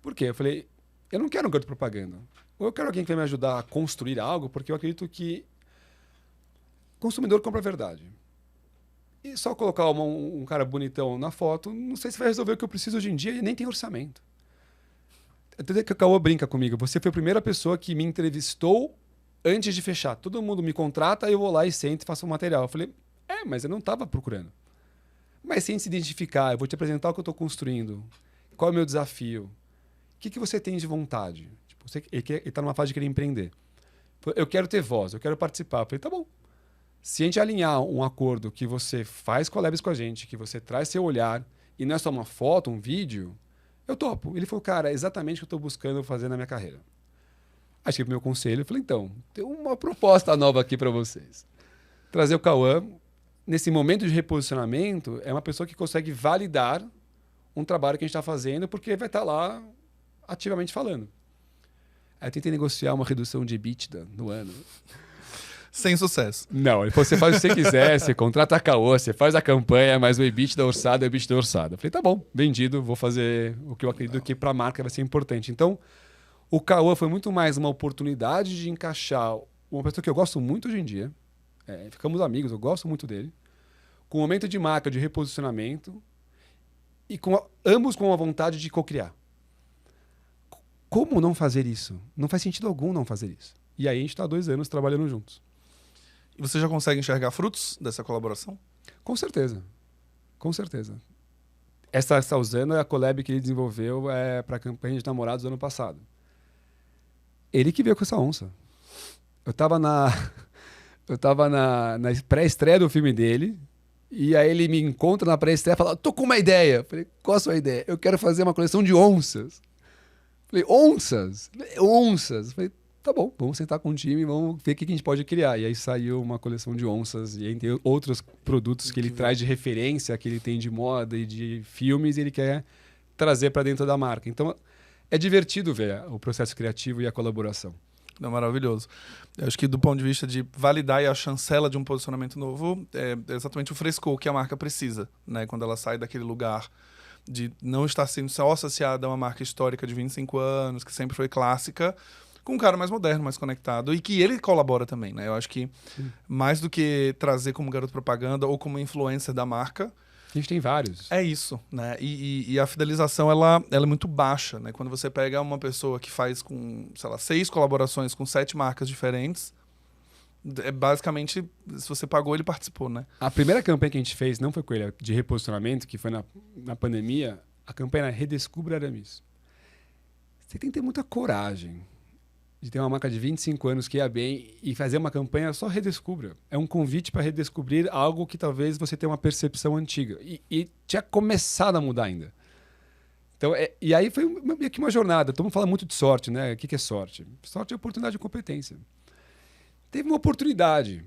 Por quê? Eu falei, eu não quero um garoto propaganda. Ou eu quero alguém que vai me ajudar a construir algo, porque eu acredito que o consumidor compra a verdade. E só colocar um cara bonitão na foto, não sei se vai resolver o que eu preciso hoje em dia e nem tem orçamento. Até que o Cauã brinca comigo. Você foi a primeira pessoa que me entrevistou antes de fechar. Todo mundo me contrata, eu vou lá e sento e faço um material. Eu falei, mas eu não estava procurando. Mas sem se identificar, eu vou te apresentar o que eu estou construindo. Qual é o meu desafio? O que você tem de vontade? Tipo, ele está numa fase de querer empreender. Eu quero ter voz, eu quero participar. Eu falei, tá bom. Se a gente alinhar um acordo que você faz collabs com a gente, que você traz seu olhar, e não é só uma foto, um vídeo, eu topo. Ele falou, cara, é exatamente o que eu estou buscando fazer na minha carreira. Aí cheguei pro meu conselho e falei, então, tem uma proposta nova aqui para vocês. Trazer o Cauã, nesse momento de reposicionamento, é uma pessoa que consegue validar um trabalho que a gente está fazendo, porque vai estar lá ativamente falando. Aí eu tentei negociar uma redução de EBITDA no ano. Sem sucesso. Não, ele falou, você faz o que você quiser, você contrata a Caô, você faz a campanha, mas o EBITDA orçado é o EBITDA orçado. Eu falei, tá bom, vendido, vou fazer o que eu acredito que para a marca vai ser importante. Então, o Cauã foi muito mais uma oportunidade de encaixar uma pessoa que eu gosto muito hoje em dia, ficamos amigos, eu gosto muito dele, com um momento de marca, de reposicionamento, e ambos com a vontade de co-criar. Como não fazer isso? Não faz sentido algum não fazer isso. E aí a gente está há 2 anos trabalhando juntos. E você já consegue enxergar frutos dessa colaboração? Com certeza. Com certeza. Essa está usando é a collab que ele desenvolveu para a campanha de namorados do ano passado. Ele que veio com essa onça. Eu estava na pré-estreia do filme dele, e aí ele me encontra na pré-estreia e fala, tô com uma ideia. Eu falei, qual a sua ideia? Eu quero fazer uma coleção de onças. Eu falei, onças? Onças. Eu falei, tá bom, vamos sentar com o time e vamos ver o que a gente pode criar. E aí saiu uma coleção de onças, e aí tem outros produtos que ele traz de referência, que ele tem de moda e de filmes, e ele quer trazer para dentro da marca. Então, é divertido ver o processo criativo e a colaboração. É maravilhoso. Eu acho que do ponto de vista de validar e a chancela de um posicionamento novo, é exatamente o frescor que a marca precisa, né? Quando ela sai daquele lugar de não estar sendo só associada a uma marca histórica de 25 anos, que sempre foi clássica, com um cara mais moderno, mais conectado, e que ele colabora também, né? Eu acho que mais do que trazer como garoto propaganda ou como influencer da marca, a gente tem vários. é isso, né? E a fidelização, ela é muito baixa, né? Quando você pega uma pessoa que faz com, sei lá, 6 colaborações com 7 marcas diferentes, basicamente, se você pagou, ele participou, né? A primeira campanha que a gente fez não foi com ele, de reposicionamento, que foi na pandemia. A campanha era Redescubra Aramis. Você tem que ter muita coragem de ter uma marca de 25 anos que ia bem e fazer uma campanha só redescubra. É um convite para redescobrir algo que talvez você tenha uma percepção antiga. E tinha começado a mudar ainda. Então, e aí foi meio que uma jornada. Todo mundo fala muito de sorte, né? O que é sorte? Sorte é oportunidade e competência. Teve uma oportunidade.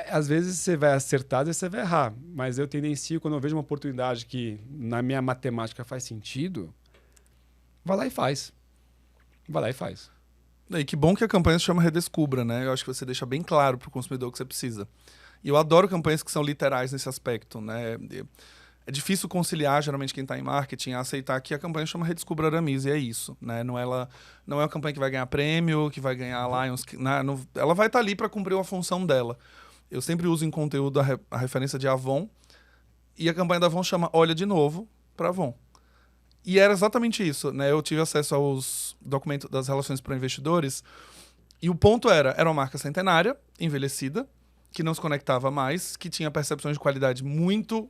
Às vezes você vai acertar, às vezes você vai errar. Mas eu tendencio, quando eu vejo uma oportunidade que na minha matemática faz sentido, vai lá e faz. Vai lá e faz. E que bom que a campanha se chama Redescubra, né? Eu acho que você deixa bem claro para o consumidor o que você precisa. E eu adoro campanhas que são literais nesse aspecto, né? É difícil conciliar, geralmente, quem está em marketing, a aceitar que a campanha chama Redescubra Aramis, e é isso, né? Não é uma campanha que vai ganhar prêmio, que vai ganhar Lions, ela vai estar ali para cumprir uma função dela. Eu sempre uso em conteúdo a referência de Avon, e a campanha da Avon chama Olha de Novo para Avon. E era exatamente isso, né? Eu tive acesso aos documentos das relações para investidores, e o ponto era uma marca centenária, envelhecida, que não se conectava mais, que tinha percepções de qualidade muito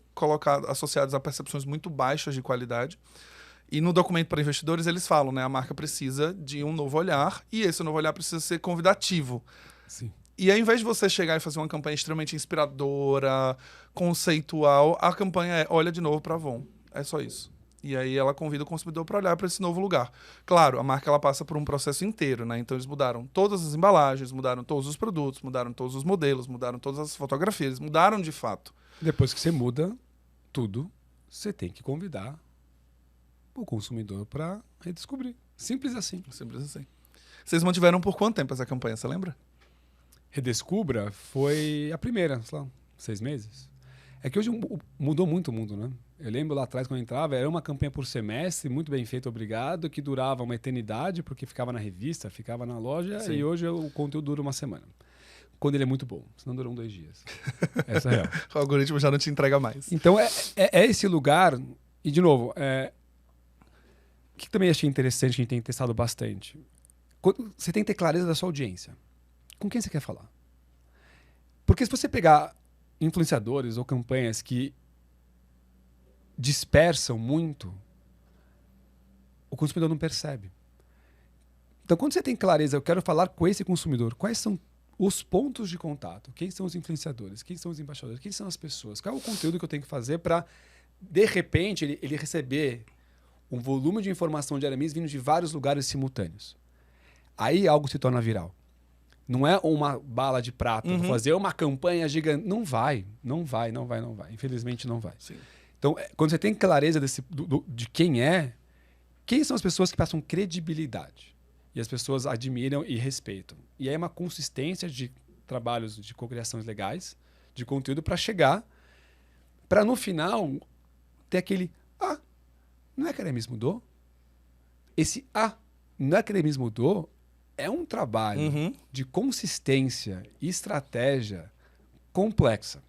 associadas a percepções muito baixas de qualidade. E no documento para investidores eles falam, né? A marca precisa de um novo olhar, e esse novo olhar precisa ser convidativo. Sim. E ao invés de você chegar e fazer uma campanha extremamente inspiradora, conceitual, a campanha é Olha de Novo para Avon. É só isso. E aí ela convida o consumidor para olhar para esse novo lugar. Claro, a marca ela passa por um processo inteiro, né? Então eles mudaram todas as embalagens, mudaram todos os produtos, mudaram todos os modelos, mudaram todas as fotografias, mudaram de fato. Depois que você muda tudo, você tem que convidar o consumidor para redescobrir. Simples assim. Simples assim. Vocês mantiveram por quanto tempo essa campanha, você lembra? Redescubra foi a primeira, sei lá, 6 meses. É que hoje mudou muito o mundo, né? Eu lembro lá atrás, quando eu entrava, era uma campanha por semestre, muito bem feita, obrigado, que durava uma eternidade, porque ficava na revista, ficava na loja, Sim. e hoje o conteúdo dura uma semana. Quando ele é muito bom, senão duram 2 dias. Essa é a real. O algoritmo já não te entrega mais. Então, é esse lugar, e de novo, o que também achei interessante, que a gente tem testado bastante, você tem que ter clareza da sua audiência. Com quem você quer falar? Porque se você pegar influenciadores ou campanhas que dispersam muito, o consumidor não percebe. Então, quando você tem clareza, eu quero falar com esse consumidor, quais são os pontos de contato? Quem são os influenciadores? Quem são os embaixadores? Quem são as pessoas? Qual é o conteúdo que eu tenho que fazer para, de repente, ele receber um volume de informação de Aramis vindo de vários lugares simultâneos? Aí algo se torna viral. Não é uma bala de prata, vou fazer uma campanha gigante. Não vai. Infelizmente não vai. Sim. Então, quando você tem clareza de quem são as pessoas que passam credibilidade e as pessoas admiram e respeitam. E aí é uma consistência de trabalhos de cocriações legais, de conteúdo para chegar, para no final ter aquele não é que a Aramis mudou? Esse não é que a Aramis mudou é um trabalho de consistência e estratégia complexa.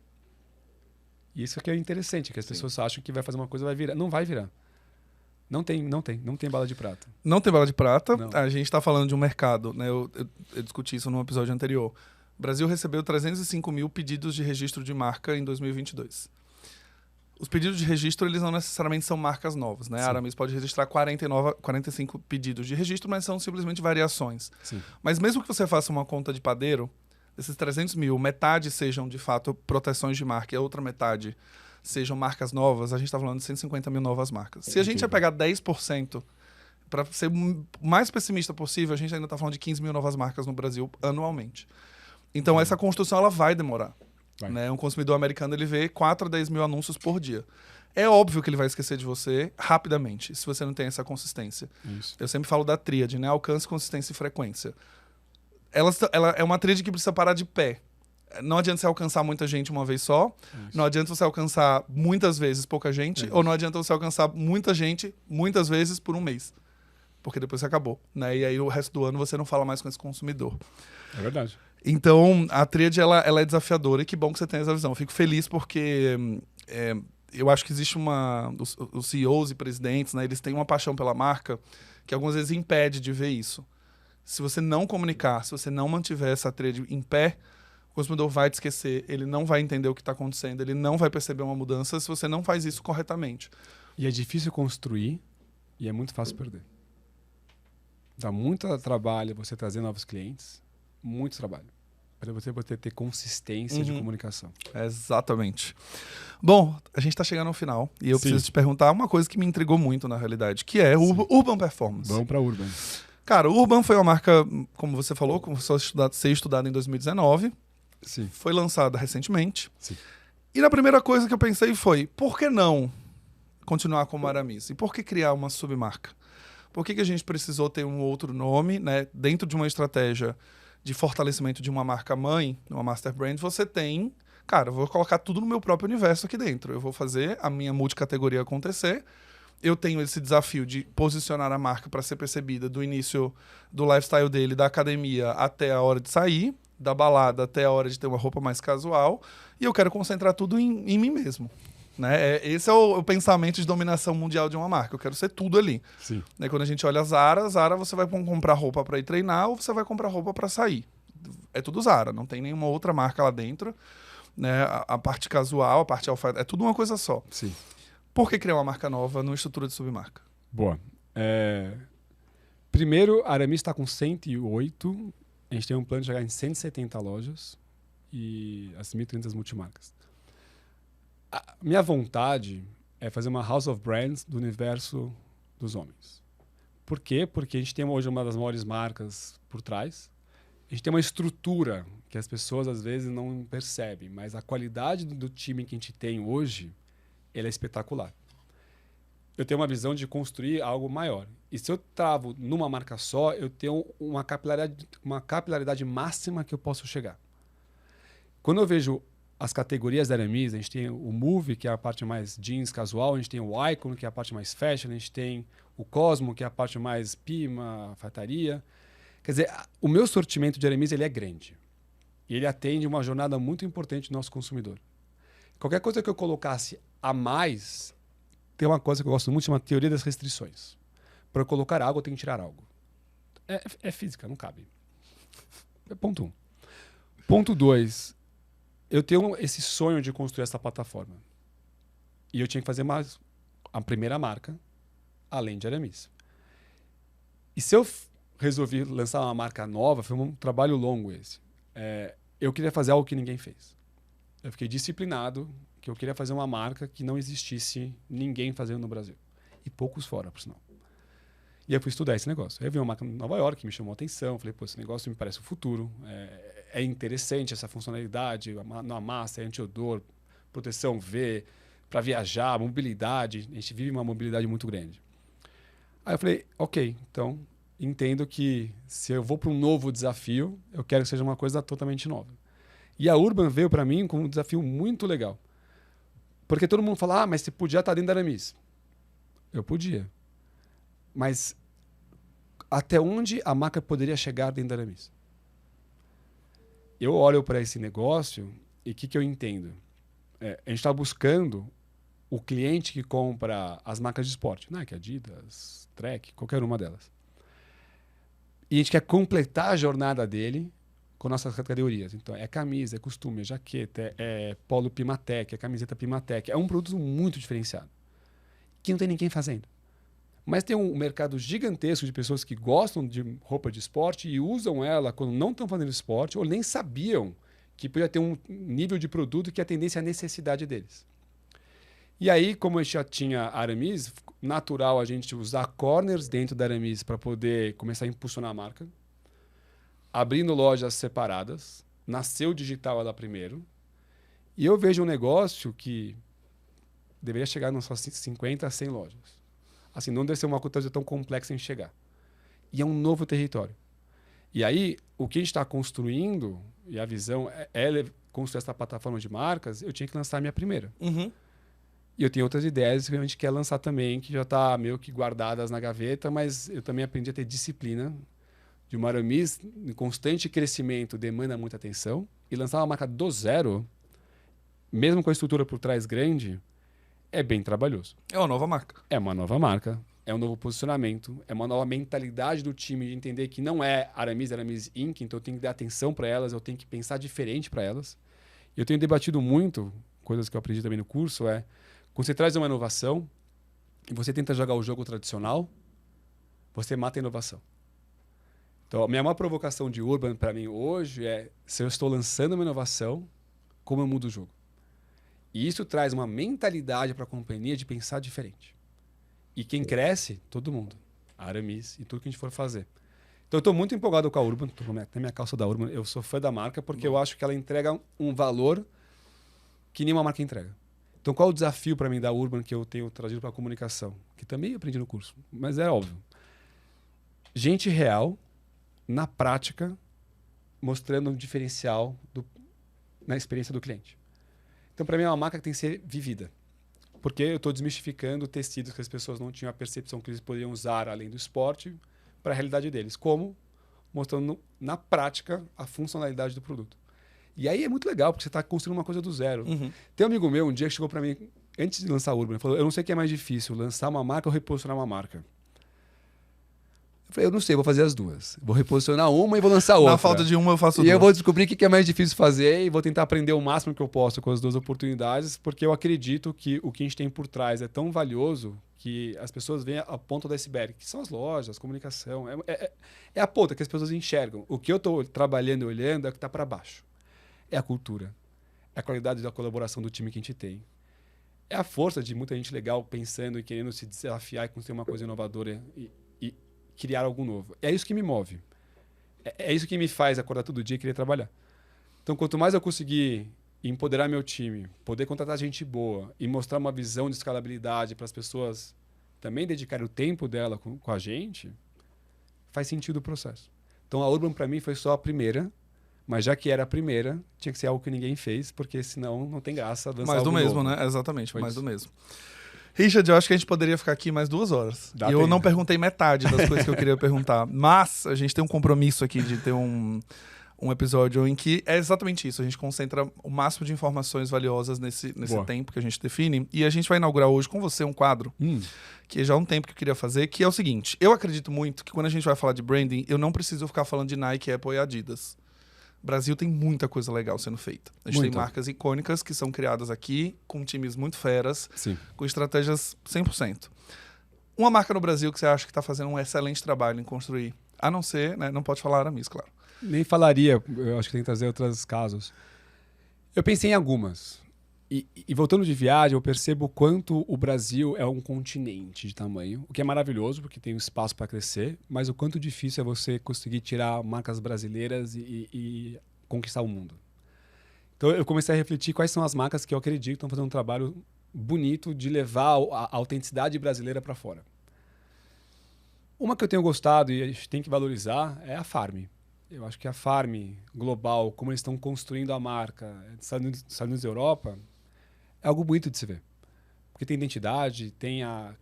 E isso aqui é interessante, que as pessoas acham que vai fazer uma coisa e vai virar. Não vai virar. Não tem bala de prata. Não tem bala de prata. Não. A gente está falando de um mercado, né? Eu discuti isso num episódio anterior. O Brasil recebeu 305 mil pedidos de registro de marca em 2022. Os pedidos de registro, eles não necessariamente são marcas novas, né? Sim. A Aramis pode registrar 45 pedidos de registro, mas são simplesmente variações. Sim. Mas mesmo que você faça uma conta de padeiro, desses 300 mil, metade sejam, de fato, proteções de marca e a outra metade sejam marcas novas, a gente está falando de 150 mil novas marcas. Se a gente ia pegar 10%, para ser o mais pessimista possível, a gente ainda está falando de 15 mil novas marcas no Brasil anualmente. Então, essa construção ela vai demorar. Né? Um consumidor americano ele vê 4 a 10 mil anúncios por dia. É óbvio que ele vai esquecer de você rapidamente, se você não tem essa consistência. Isso. Eu sempre falo da tríade, né? Alcance, consistência e frequência. Ela é uma tríade que precisa parar de pé. Não adianta você alcançar muita gente uma vez só, não adianta você alcançar muitas vezes pouca gente, ou não adianta você alcançar muita gente muitas vezes por um mês. Porque depois você acabou, né? E aí o resto do ano você não fala mais com esse consumidor. É verdade. Então, a tríade, ela é desafiadora e que bom que você tem essa visão. Eu fico feliz porque eu acho que existe os CEOs e presidentes, né, eles têm uma paixão pela marca que algumas vezes impede de ver isso. Se você não comunicar, se você não mantiver essa tríade em pé, o consumidor vai te esquecer, ele não vai entender o que está acontecendo, ele não vai perceber uma mudança se você não faz isso corretamente. E é difícil construir e é muito fácil perder. Dá muito trabalho você trazer novos clientes, muito trabalho, para você poder ter consistência de comunicação. Exatamente. Bom, a gente está chegando ao final e eu preciso te perguntar uma coisa que me intrigou muito na realidade, que é Urban Performance. Vamos para Urban. Cara, o Urban foi uma marca, como você falou, começou a ser estudada em 2019. Sim. Foi lançada recentemente. Sim. E a primeira coisa que eu pensei foi, por que não continuar como Aramis? E por que criar uma submarca? Por que a gente precisou ter um outro nome, né? Dentro de uma estratégia de fortalecimento de uma marca mãe, uma master brand, você tem... Cara, eu vou colocar tudo no meu próprio universo aqui dentro. Eu vou fazer a minha multicategoria acontecer. Eu tenho esse desafio de posicionar a marca para ser percebida do início do lifestyle dele, da academia até a hora de sair, da balada até a hora de ter uma roupa mais casual. E eu quero concentrar tudo em mim mesmo. Né? Esse é o pensamento de dominação mundial de uma marca. Eu quero ser tudo ali. Sim. Né? Quando a gente olha a Zara você vai comprar roupa para ir treinar ou você vai comprar roupa para sair. É tudo Zara, não tem nenhuma outra marca lá dentro. Né? A parte casual, a parte alfaiate, é tudo uma coisa só. Sim. Por que criar uma marca nova numa estrutura de submarca? Boa. Primeiro, a Aramis está com 108. A gente tem um plano de chegar em 170 lojas e as 1.300 multimarcas. A minha vontade é fazer uma House of Brands do universo dos homens. Por quê? Porque a gente tem hoje uma das maiores marcas por trás. A gente tem uma estrutura que as pessoas às vezes não percebem, mas a qualidade do time que a gente tem hoje, ela é espetacular. Eu tenho uma visão de construir algo maior. E se eu travo numa marca só, eu tenho uma capilaridade máxima que eu posso chegar. Quando eu vejo as categorias da Aramis, a gente tem o Move, que é a parte mais jeans casual, a gente tem o Icon, que é a parte mais fashion, a gente tem o Cosmo, que é a parte mais pima, alfaiataria. Quer dizer, o meu sortimento de Aramis ele é grande. E ele atende uma jornada muito importante do nosso consumidor. Qualquer coisa que eu colocasse a mais, tem uma coisa que eu gosto muito, chama teoria das restrições. Para eu colocar algo, eu tenho que tirar algo. É física, não cabe. Ponto 1. Ponto 2. Eu tenho esse sonho de construir essa plataforma. E eu tinha que fazer a primeira marca, além de Aramis. E se eu resolvi lançar uma marca nova, foi um trabalho longo esse. Eu queria fazer algo que ninguém fez. Eu fiquei disciplinado que eu queria fazer uma marca que não existisse ninguém fazendo no Brasil. E poucos fora, por sinal. E eu fui estudar esse negócio. Aí eu vi uma marca em Nova York que me chamou a atenção. Falei, pô, esse negócio me parece o futuro. É interessante essa funcionalidade. Na massa, anti-odor, proteção V, para viajar, mobilidade. A gente vive uma mobilidade muito grande. Aí eu falei, ok, então entendo que se eu vou para um novo desafio, eu quero que seja uma coisa totalmente nova. E a Urban veio para mim como um desafio muito legal. Porque todo mundo fala, mas você podia estar dentro da Aramis. Eu podia. Mas até onde a marca poderia chegar dentro da Aramis? Eu olho para esse negócio e o que eu entendo? A gente está buscando o cliente que compra as marcas de esporte. Nike, Adidas, Trek, qualquer uma delas. E a gente quer completar a jornada dele com nossas categorias. Então, é camisa, é costume, é jaqueta, é polo Pimatec, é camiseta Pimatec. É um produto muito diferenciado, que não tem ninguém fazendo. Mas tem um mercado gigantesco de pessoas que gostam de roupa de esporte e usam ela quando não estão fazendo esporte ou nem sabiam que podia ter um nível de produto que atendesse à necessidade deles. E aí, como a gente já tinha a Aramis, natural a gente usar corners dentro da Aramis para poder começar a impulsionar a marca. Abrindo lojas separadas. Nasceu digital ela primeiro. E eu vejo um negócio que deveria chegar nas suas 50 a 100 lojas. Assim, não deve ser uma coisa tão complexa em chegar. E é um novo território. E aí, o que a gente está construindo, e a visão é construir essa plataforma de marcas, eu tinha que lançar a minha primeira. Uhum. E eu tenho outras ideias que a gente quer lançar também, que já está meio que guardadas na gaveta, mas eu também aprendi a ter disciplina. De uma Aramis em constante crescimento demanda muita atenção. E lançar uma marca do zero, mesmo com a estrutura por trás grande, é bem trabalhoso. É uma nova marca. É uma nova marca, é um novo posicionamento, é uma nova mentalidade do time de entender que não é Aramis Inc., então eu tenho que dar atenção para elas, eu tenho que pensar diferente para elas. E eu tenho debatido muito, coisas que eu aprendi também no curso, quando você traz uma inovação e você tenta jogar o jogo tradicional, você mata a inovação. Então, a minha maior provocação de Urban para mim hoje é se eu estou lançando uma inovação, como eu mudo o jogo. E isso traz uma mentalidade para a companhia de pensar diferente. E quem cresce, todo mundo. A Aramis e tudo que a gente for fazer. Então, eu estou muito empolgado com a Urban. Estou com até minha calça da Urban. Eu sou fã da marca porque eu acho que ela entrega um valor que nenhuma marca entrega. Então, qual é o desafio para mim da Urban que eu tenho trazido para a comunicação? Que também eu aprendi no curso, mas é óbvio. Gente real, na prática, mostrando um diferencial na experiência do cliente. Então, para mim, é uma marca que tem que ser vivida. Porque eu estou desmistificando tecidos que as pessoas não tinham a percepção que eles poderiam usar além do esporte para a realidade deles. Como? Mostrando na prática a funcionalidade do produto. E aí é muito legal, porque você está construindo uma coisa do zero. Uhum. Tem um amigo meu, um dia que chegou para mim, antes de lançar a Urban, ele falou, eu não sei o que é mais difícil, lançar uma marca ou reposicionar uma marca. Eu falei, eu não sei, vou fazer as duas. Vou reposicionar uma e vou lançar outra. Na falta de uma, eu faço duas. duas. E eu vou descobrir o que é mais difícil fazer e vou tentar aprender o máximo que eu posso com as duas oportunidades, porque eu acredito que o que a gente tem por trás é tão valioso que as pessoas veem a ponta do iceberg, que são as lojas, a comunicação. É a ponta que as pessoas enxergam. O que eu estou trabalhando e olhando é o que está para baixo. É a cultura. É a qualidade da colaboração do time que a gente tem. É a força de muita gente legal pensando e querendo se desafiar e construir uma coisa inovadora e criar algo novo. É isso que me move. É isso que me faz acordar todo dia e querer trabalhar. Então, quanto mais eu conseguir empoderar meu time, poder contratar gente boa e mostrar uma visão de escalabilidade para as pessoas também dedicarem o tempo dela com a gente, faz sentido o processo. Então, a Urban, para mim, foi só a primeira, Mas já que era a primeira, tinha que ser algo que ninguém fez, porque senão não tem graça dançar Mais do algo mesmo, novo. né? Exatamente, Foi mais isso. do mesmo. Richard, eu acho que a gente poderia ficar aqui mais 2 horas. Dá E eu tempo. não perguntei metade das coisas que eu queria perguntar. Mas a gente tem um compromisso aqui de ter um episódio em que é exatamente isso. A gente concentra o máximo de informações valiosas nesse Boa. tempo que a gente define. E a gente vai inaugurar hoje com você um quadro que já há um tempo que eu queria fazer, que é o seguinte. Eu acredito muito que quando a gente vai falar de branding, eu não preciso ficar falando de Nike, Apple e Adidas. O Brasil tem muita coisa legal sendo feita. A gente tem marcas icônicas que são criadas aqui, com times muito feras, Sim. com estratégias 100%. Uma marca no Brasil que você acha que está fazendo um excelente trabalho em construir, a não ser, né, não pode falar Aramis, claro. Nem falaria, eu acho que tem que trazer outros casos. Eu pensei em algumas. E voltando de viagem, eu percebo o quanto o Brasil é um continente de tamanho, o que é maravilhoso, porque tem um espaço para crescer, mas o quanto difícil é você conseguir tirar marcas brasileiras e conquistar o mundo. Então eu comecei a refletir quais são as marcas que eu acredito que estão fazendo um trabalho bonito de levar a autenticidade brasileira para fora. Uma que eu tenho gostado e a gente tem que valorizar é a Farm. Eu acho que a Farm global, como eles estão construindo a marca Estados Unidos e Europa, é algo bonito de se ver. Porque tem identidade, tem a...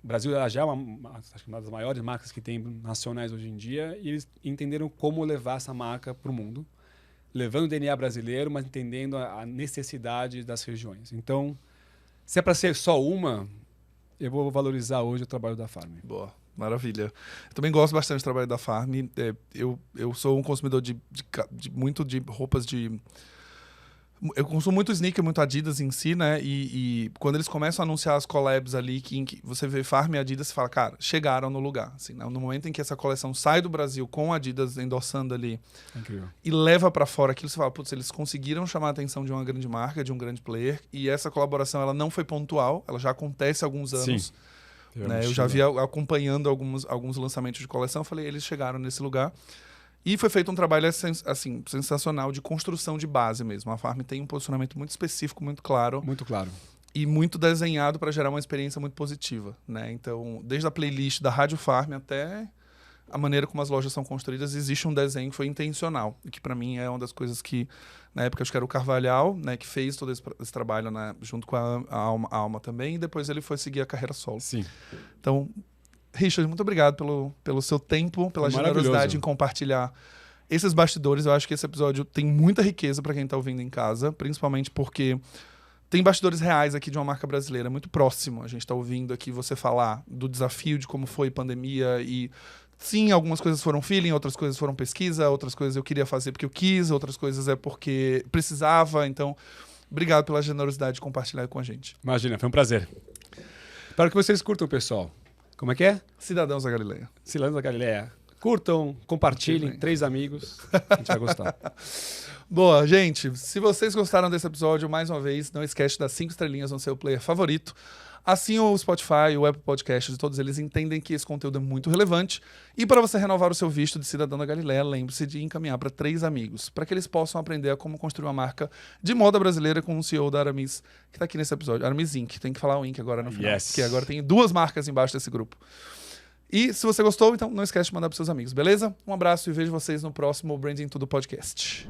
O Brasil já é acho que uma das maiores marcas que tem nacionais hoje em dia, e eles entenderam como levar essa marca para o mundo, levando o DNA brasileiro, mas entendendo a necessidade das regiões. Então, se é para ser só uma, eu vou valorizar hoje o trabalho da Farm. Boa, maravilha. Eu também gosto bastante do trabalho da Farm. Eu sou um consumidor muito de roupas de... Eu consumo muito sneaker, muito Adidas em si, né? E quando eles começam a anunciar as collabs ali, que você vê Farm e Adidas, você fala, cara, chegaram no lugar. Assim, né? No momento em que essa coleção sai do Brasil com a Adidas endossando ali Incrível. e leva pra fora aquilo, você fala, putz, eles conseguiram chamar a atenção de uma grande marca, de um grande player, e essa colaboração, ela não foi pontual, ela já acontece há alguns anos. Sim. Né? Eu já vi acompanhando alguns lançamentos de coleção, eu falei, eles chegaram nesse lugar. E foi feito um trabalho assim, sensacional de construção de base mesmo. A Farm tem um posicionamento muito específico, muito claro. Muito claro. E muito desenhado para gerar uma experiência muito positiva. Né? Então, desde a playlist da Rádio Farm até a maneira como as lojas são construídas, existe um desenho que foi intencional. E que para mim é uma das coisas que, na época, acho que era o Carvalhal, né, que fez todo esse trabalho, né, junto com a Alma também. E depois ele foi seguir a carreira solo. Sim. Então... Richard, muito obrigado pelo seu tempo, pela generosidade em compartilhar esses bastidores. Eu acho que esse episódio tem muita riqueza para quem está ouvindo em casa, principalmente porque tem bastidores reais aqui de uma marca brasileira muito próximo. A gente está ouvindo aqui você falar do desafio de como foi a pandemia e sim, algumas coisas foram feeling, outras coisas foram pesquisa, outras coisas eu queria fazer porque eu quis, outras coisas é porque precisava. Então, obrigado pela generosidade de compartilhar com a gente. Imagina, foi um prazer. Espero que vocês curtam, pessoal. Como é que é? Cidadãos da Galileia. Cidadãos da Galileia. Curtam, compartilhem, 3 amigos. A gente vai gostar. Boa, gente. Se vocês gostaram desse episódio, mais uma vez, não esquece de dar 5 estrelinhas no seu player favorito. Assim o Spotify, o Apple Podcasts, todos eles entendem que esse conteúdo é muito relevante. E para você renovar o seu visto de cidadão da Galileia, lembre-se de encaminhar para 3 amigos, para que eles possam aprender a como construir uma marca de moda brasileira com o CEO da Aramis, que está aqui nesse episódio. Aramis Inc. Tem que falar o Inc. agora no final, Yes. porque agora tem 2 marcas embaixo desse grupo. E se você gostou, então não esquece de mandar para seus amigos, beleza? Um abraço e vejo vocês no próximo Branding Tudo Podcast.